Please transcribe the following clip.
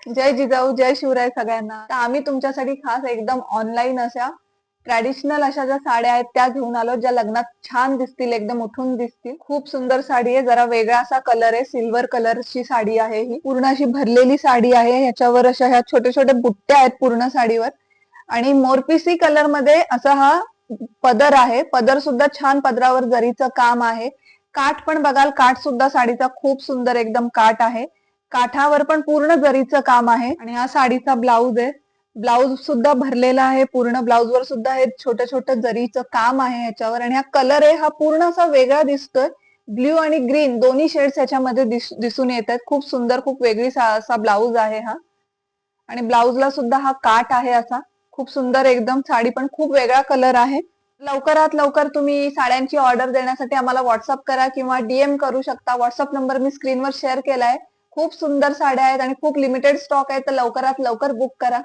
जय जिजाऊ जय शिवराय सगळ्यांना. तर आम्ही तुमच्यासाठी खास एकदम ऑनलाईन अशा ट्रॅडिशनल अशा ज्या साड्या आहेत त्या घेऊन आलो, ज्या लग्नात छान दिसतील, एकदम उठून दिसतील. खूप सुंदर साडी आहे, जरा वेगळा असा कलर आहे, सिल्वर कलरची साडी आहे ही. पूर्ण अशी भरलेली साडी आहे, ह्याच्यावर अशा ह्या छोटे छोटे बुट्ट्या आहेत पूर्ण साडीवर. आणि मोरपिसी कलर मध्ये असा हा पदर आहे. पदर सुद्धा छान, पदरावर जरीचं काम आहे. काठ पण बघाल, काठ सुद्धा साडीचा खूप सुंदर एकदम काठ आहे. काठावर पण पूर्ण जरीचं काम आहे. आणि हा साडीचा ब्लाऊज आहे. ब्लाऊज सुद्धा भरलेला आहे पूर्ण. ब्लाऊजवर सुद्धा हे छोटं छोटं जरीचं काम आहे ह्याच्यावर. आणि हा कलर आहे हा पूर्ण असा वेगळा दिसतोय. ब्ल्यू आणि ग्रीन दोन्ही शेड्स ह्याच्यामध्ये दिसून येत आहेत. खूप सुंदर, खूप वेगळी असा ब्लाऊज आहे हा. आणि ब्लाऊजला सुद्धा हा काठ आहे असा. खूप सुंदर एकदम. साडी पण खूप वेगळा कलर आहे. लवकरात लवकर तुम्ही साड्यांची ऑर्डर देण्यासाठी आम्हाला व्हॉट्सअप करा किंवा डीएम करू शकता. व्हॉट्सअप नंबर मी स्क्रीनवर शेअर केलाय. खूप सुंदर साड्या आहेत आणि खूप लिमिटेड स्टॉक आहे, तर लवकरात लवकर बुक करा.